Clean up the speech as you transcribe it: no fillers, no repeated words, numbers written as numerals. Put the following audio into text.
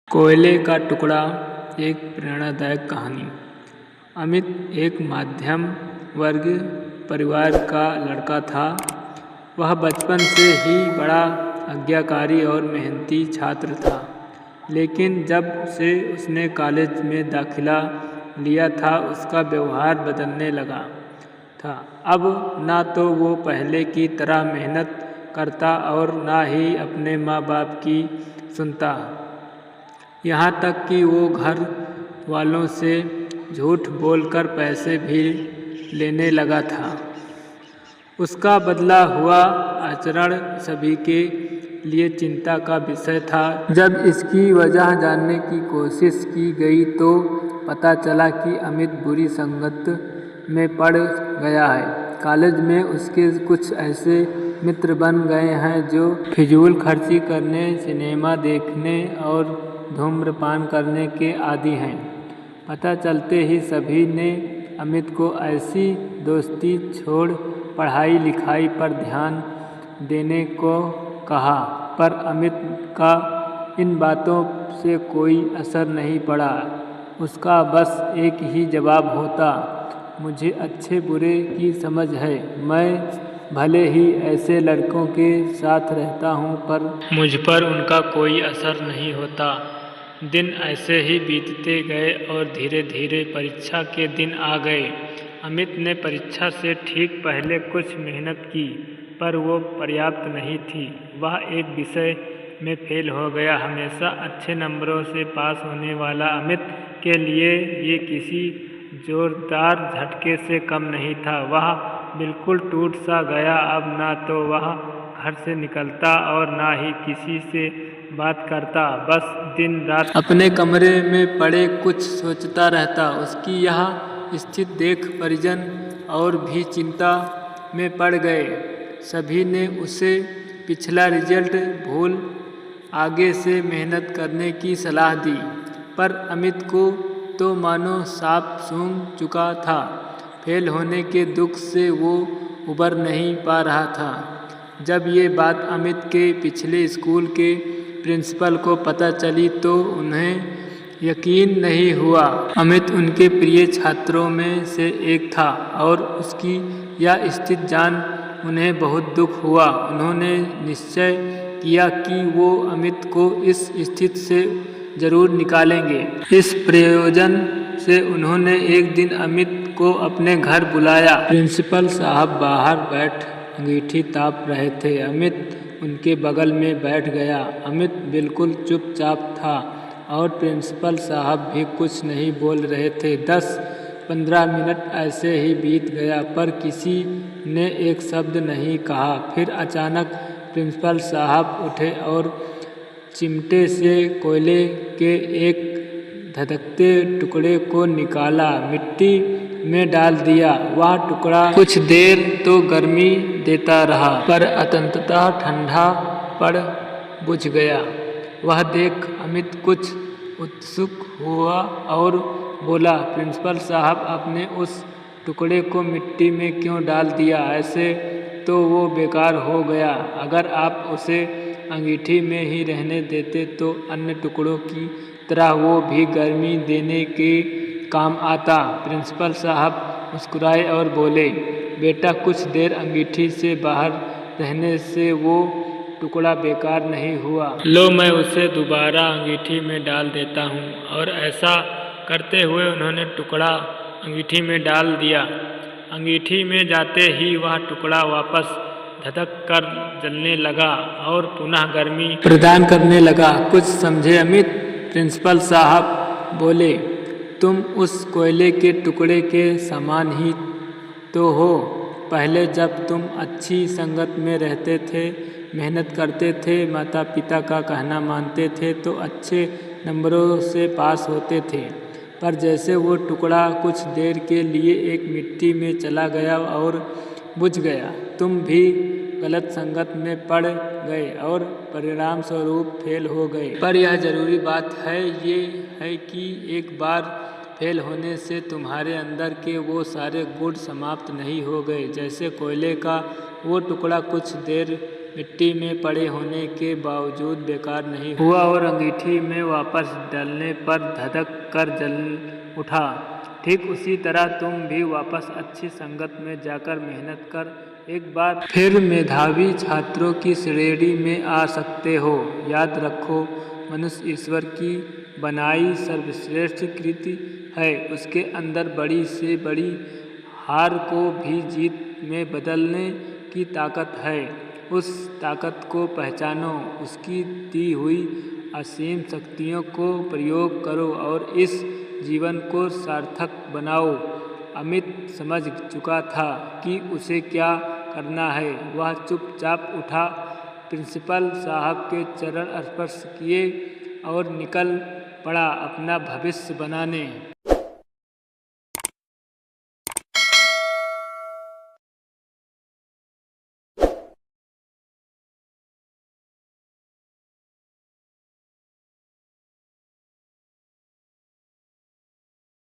कोयले का टुकड़ा एक प्रेरणादायक कहानी। अमित एक मध्यम वर्ग परिवार का लड़का था। वह बचपन से ही बड़ा आज्ञाकारी और मेहनती छात्र था, लेकिन जब से उसने कॉलेज में दाखिला लिया था उसका व्यवहार बदलने लगा था। अब ना तो वो पहले की तरह मेहनत करता और ना ही अपने माँ बाप की सुनता। यहाँ तक कि वो घर वालों से झूठ बोलकर पैसे भी लेने लगा था। उसका बदला हुआ आचरण सभी के लिए चिंता का विषय था। जब इसकी वजह जानने की कोशिश की गई तो पता चला कि अमित बुरी संगत में पड़ गया है। कॉलेज में उसके कुछ ऐसे मित्र बन गए हैं जो फिजूल खर्ची करने, सिनेमा देखने और धूम्रपान करने के आदी हैं। पता चलते ही सभी ने अमित को ऐसी दोस्ती छोड़ पढ़ाई लिखाई पर ध्यान देने को कहा, पर अमित का इन बातों से कोई असर नहीं पड़ा। उसका बस एक ही जवाब होता, मुझे अच्छे बुरे की समझ है। मैं भले ही ऐसे लड़कों के साथ रहता हूँ पर मुझ पर उनका कोई असर नहीं होता। दिन ऐसे ही बीतते गए और धीरे धीरे परीक्षा के दिन आ गए। अमित ने परीक्षा से ठीक पहले कुछ मेहनत की, पर वो पर्याप्त नहीं थी। वह एक विषय में फेल हो गया। हमेशा अच्छे नंबरों से पास होने वाला अमित के लिए ये किसी जोरदार झटके से कम नहीं था। वह बिल्कुल टूट सा गया। अब ना तो वह घर से निकलता और ना ही किसी से बात करता। बस दिन रात अपने कमरे में पड़े कुछ सोचता रहता। उसकी यह स्थिति देख परिजन और भी चिंता में पड़ गए। सभी ने उसे पिछला रिजल्ट भूल आगे से मेहनत करने की सलाह दी, पर अमित को तो मानो सांप सूंघ चुका था। फेल होने के दुख से वो उबर नहीं पा रहा था। जब ये बात अमित के पिछले स्कूल के प्रिंसिपल को पता चली तो उन्हें यकीन नहीं हुआ। अमित उनके प्रिय छात्रों में से एक था और उसकी यह स्थिति जान उन्हें बहुत दुख हुआ। उन्होंने निश्चय किया कि वो अमित को इस स्थिति से जरूर निकालेंगे। इस प्रयोजन से उन्होंने एक दिन अमित को अपने घर बुलाया। प्रिंसिपल साहब बाहर बैठ अंगीठी ताप रहे थे। अमित उनके बगल में बैठ गया। अमित बिल्कुल चुपचाप था और प्रिंसिपल साहब भी कुछ नहीं बोल रहे थे। 10-15 मिनट ऐसे ही बीत गया, पर किसी ने एक शब्द नहीं कहा। फिर अचानक प्रिंसिपल साहब उठे और चिमटे से कोयले के एक धधकते टुकड़े को निकाला, मिट्टी में डाल दिया। वह टुकड़ा कुछ देर तो गर्मी देता रहा, पर अंततः ठंडा पड़ बुझ गया। वह देख अमित कुछ उत्सुक हुआ और बोला, प्रिंसिपल साहब, आपने उस टुकड़े को मिट्टी में क्यों डाल दिया? ऐसे तो वो बेकार हो गया। अगर आप उसे अंगीठी में ही रहने देते तो अन्य टुकड़ों की तरह वो भी गर्मी देने के काम आता। प्रिंसिपल साहब मुस्कुराए और बोले, बेटा, कुछ देर अंगीठी से बाहर रहने से वो टुकड़ा बेकार नहीं हुआ। लो, मैं उसे दोबारा अंगीठी में डाल देता हूँ। और ऐसा करते हुए उन्होंने टुकड़ा अंगीठी में डाल दिया। अंगीठी में जाते ही वह टुकड़ा वापस धधक कर जलने लगा और पुनः गर्मी प्रदान करने लगा। कुछ समझे अमित? प्रिंसिपल साहब बोले, तुम उस कोयले के टुकड़े के समान ही तो हो। पहले जब तुम अच्छी संगत में रहते थे, मेहनत करते थे, माता पिता का कहना मानते थे तो अच्छे नंबरों से पास होते थे। पर जैसे वो टुकड़ा कुछ देर के लिए एक मिट्टी में चला गया और बुझ गया, तुम भी गलत संगत में पड़ गए और परिणाम स्वरूप फेल हो गए। पर यह जरूरी बात है ये है कि एक बार फेल होने से तुम्हारे अंदर के वो सारे गुण समाप्त नहीं हो गए। जैसे कोयले का वो टुकड़ा कुछ देर मिट्टी में पड़े होने के बावजूद बेकार नहीं हुआ और अंगीठी में वापस डालने पर धधक कर जल उठा। ठीक उसी तरह तुम भी वापस अच्छी संगत में जाकर मेहनत कर एक बार फिर मेधावी छात्रों की श्रेणी में आ सकते हो। याद रखो, मनुष्य ईश्वर की बनाई सर्वश्रेष्ठ कृति है। उसके अंदर बड़ी से बड़ी हार को भी जीत में बदलने की ताकत है। उस ताकत को पहचानो, उसकी दी हुई असीम शक्तियों को प्रयोग करो और इस जीवन को सार्थक बनाओ। अमित समझ चुका था कि उसे क्या करना है। वह चुपचाप उठा, प्रिंसिपल साहब के चरण स्पर्श किए और निकल पड़ा अपना भविष्य बनाने।